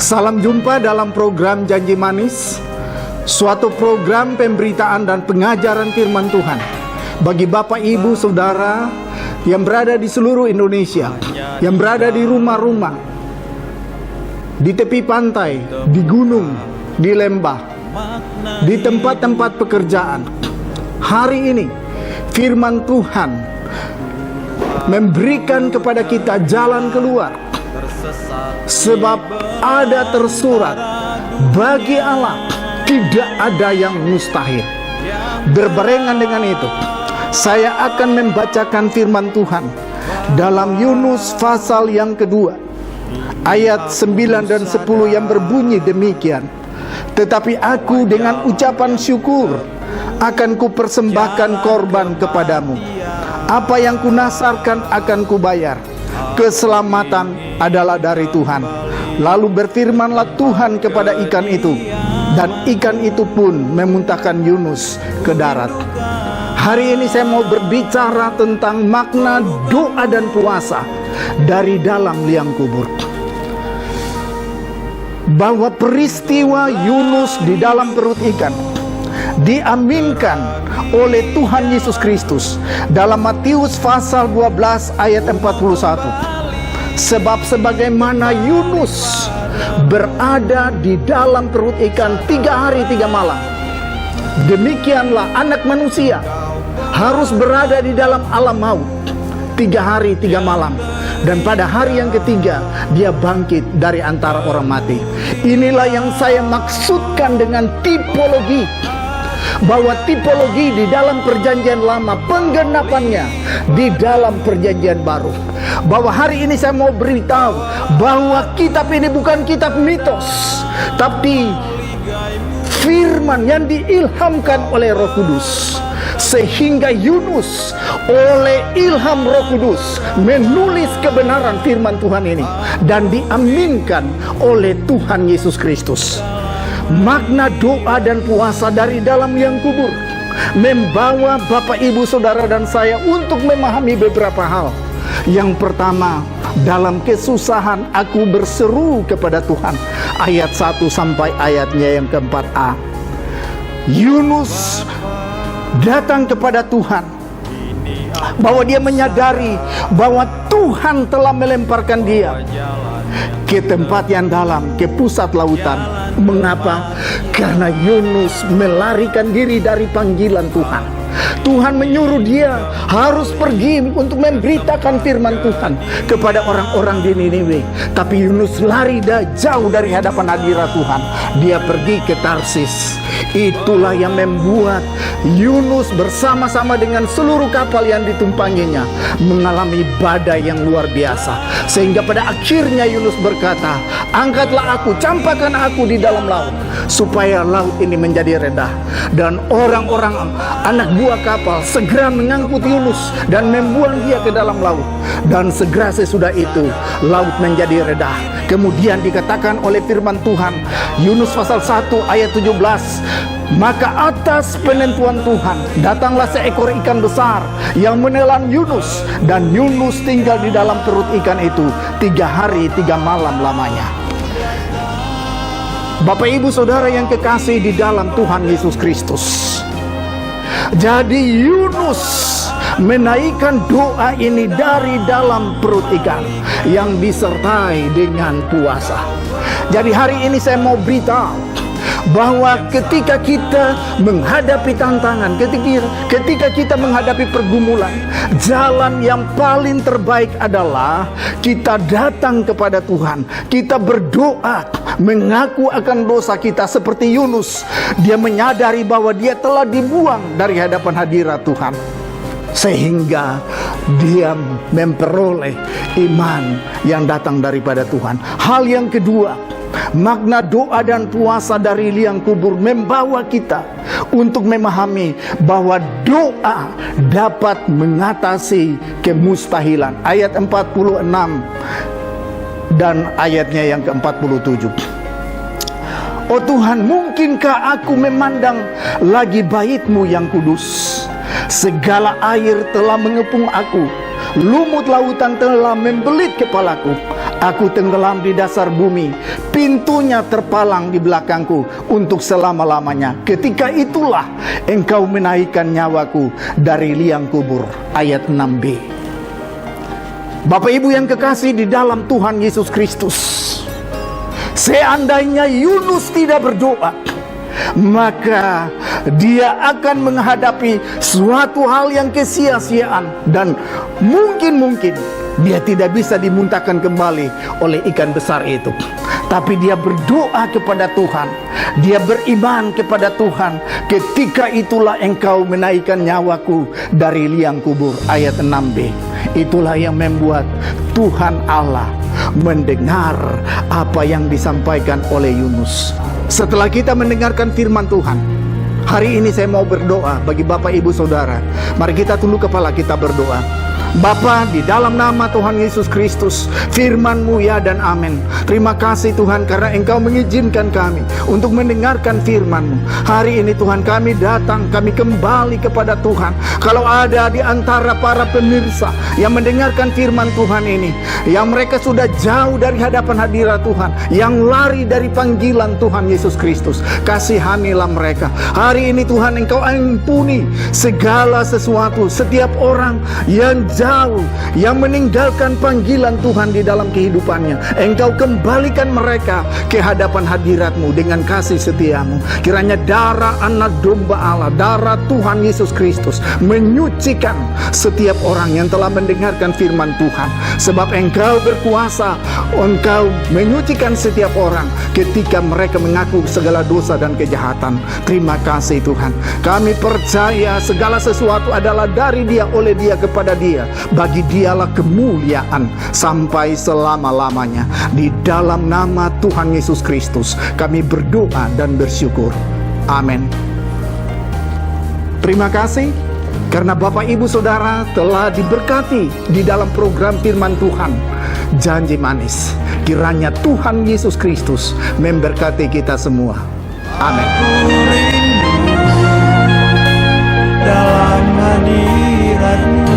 Salam jumpa dalam program Janji Manis, suatu program pemberitaan dan pengajaran firman Tuhan bagi Bapak, Ibu, Saudara yang berada di seluruh Indonesia, yang berada di rumah-rumah, di tepi pantai, di gunung, di lembah, di tempat-tempat pekerjaan. Hari ini firman Tuhan memberikan kepada kita jalan keluar. Sebab ada tersurat, bagi Allah tidak ada yang mustahil. Berbarengan dengan itu, saya akan membacakan firman Tuhan dalam Yunus pasal yang kedua, ayat 9 dan 10 yang berbunyi demikian. Tetapi aku dengan ucapan syukur akan kupersembahkan korban kepadamu. Apa yang kunasarkan akan kubayar. Keselamatan adalah dari Tuhan. Lalu berfirmanlah Tuhan kepada ikan itu, dan ikan itu pun memuntahkan Yunus ke darat. Hari ini saya mau berbicara tentang makna doa dan puasa dari dalam liang kubur. Bahwa peristiwa Yunus di dalam perut ikan diaminkan oleh Tuhan Yesus Kristus dalam Matius pasal 12 ayat 41. Sebab sebagaimana Yunus berada di dalam perut ikan 3 hari 3 malam, demikianlah anak manusia harus berada di dalam alam maut 3 hari 3 malam. Dan pada hari yang ketiga dia bangkit dari antara orang mati. Inilah yang saya maksudkan dengan tipologi. Bahwa tipologi di dalam perjanjian lama, penggenapannya di dalam perjanjian baru. Bahwa hari ini saya mau beritahu bahwa kitab ini bukan kitab mitos, tapi firman yang diilhamkan oleh Roh Kudus. Sehingga Yunus oleh ilham Roh Kudus menulis kebenaran firman Tuhan ini dan diaminkan oleh Tuhan Yesus Kristus. Makna doa dan puasa dari dalam liang kubur membawa Bapak, Ibu, Saudara dan saya untuk memahami beberapa hal. Yang pertama, dalam kesusahan aku berseru kepada Tuhan. Ayat 1 sampai ayatnya yang keempat-a. Yunus datang kepada Tuhan, bahwa dia menyadari bahwa Tuhan telah melemparkan dia ke tempat yang dalam, ke pusat lautan. Mengapa? Karena Yunus melarikan diri dari panggilan Tuhan. Tuhan menyuruh dia harus pergi untuk memberitakan firman Tuhan kepada orang-orang di Niniwe. Tapi Yunus lari jauh dari hadapan hadirat Tuhan. Dia pergi ke Tarsis. Itulah yang membuat Yunus bersama-sama dengan seluruh kapal yang ditumpanginya mengalami badai yang luar biasa. Sehingga pada akhirnya Yunus berkata, angkatlah aku, campakkan aku di dalam laut, supaya laut ini menjadi rendah. Dan orang-orang anak buah kapal segera mengangkut Yunus dan membuang dia ke dalam laut. Dan segera sesudah itu laut menjadi rendah. Kemudian dikatakan oleh firman Tuhan, Yunus pasal 1 ayat 17, maka atas penentuan Tuhan datanglah seekor ikan besar yang menelan Yunus, dan Yunus tinggal di dalam perut ikan itu 3 hari 3 malam lamanya. Bapak, Ibu, Saudara yang kekasih di dalam Tuhan Yesus Kristus. Jadi Yunus menaikkan doa ini dari dalam perut ikan yang disertai dengan puasa. Jadi hari ini saya mau beritahu bahwa ketika kita menghadapi tantangan, ketika kita menghadapi pergumulan, jalan yang paling terbaik adalah kita datang kepada Tuhan. Kita berdoa, mengaku akan dosa kita seperti Yunus. Dia menyadari bahwa dia telah dibuang dari hadapan hadirat Tuhan, sehingga dia memperoleh iman yang datang daripada Tuhan. Hal yang kedua, makna doa dan puasa dari liang kubur membawa kita untuk memahami bahwa doa dapat mengatasi kemustahilan. Ayat 46 dan ayatnya yang ke-47. Oh Tuhan, mungkinkah aku memandang lagi bait-Mu yang kudus? Segala air telah mengepung aku, lumut lautan telah membelit kepalaku. Aku tenggelam di dasar bumi, pintunya terpalang di belakangku untuk selama-lamanya. Ketika itulah engkau menaikkan nyawaku dari liang kubur. Ayat 6b. Bapak Ibu yang kekasih di dalam Tuhan Yesus Kristus, seandainya Yunus tidak berdoa, maka dia akan menghadapi suatu hal yang kesia-siaan, dan mungkin dia tidak bisa dimuntahkan kembali oleh ikan besar itu. Tapi dia berdoa kepada Tuhan, dia beriman kepada Tuhan. Ketika itulah engkau menaikkan nyawaku dari liang kubur. Ayat 6b. Itulah yang membuat Tuhan Allah mendengar apa yang disampaikan oleh Yunus. Setelah kita mendengarkan firman Tuhan, hari ini saya mau berdoa bagi Bapak Ibu Saudara. Mari kita tunduk kepala, kita berdoa. Bapa, di dalam nama Tuhan Yesus Kristus, firman-Mu ya dan amin. Terima kasih Tuhan karena Engkau mengizinkan kami untuk mendengarkan firman-Mu. Hari ini Tuhan, kami datang, kami kembali kepada Tuhan. Kalau ada di antara para pemirsa yang mendengarkan firman Tuhan ini, yang mereka sudah jauh dari hadapan hadirat Tuhan, yang lari dari panggilan Tuhan Yesus Kristus, kasihanilah mereka. Hari ini Tuhan, Engkau ampuni segala sesuatu, setiap orang yang jauh, yang meninggalkan panggilan Tuhan di dalam kehidupannya. Engkau kembalikan mereka ke hadapan hadirat-Mu dengan kasih setia-Mu. Kiranya darah anak domba Allah, darah Tuhan Yesus Kristus menyucikan setiap orang yang telah mendengarkan firman Tuhan. Sebab Engkau berkuasa, Engkau menyucikan setiap orang ketika mereka mengaku segala dosa dan kejahatan. Terima kasih Tuhan. Kami percaya segala sesuatu adalah dari Dia, oleh Dia, kepada Dia. Bagi Dialah kemuliaan sampai selama-lamanya. Di dalam nama Tuhan Yesus Kristus kami berdoa dan bersyukur. Amin. Terima kasih karena Bapak Ibu Saudara telah diberkati di dalam program firman Tuhan Janji Manis. Kiranya Tuhan Yesus Kristus memberkati kita semua. Amin. Dalam hadirat-Mu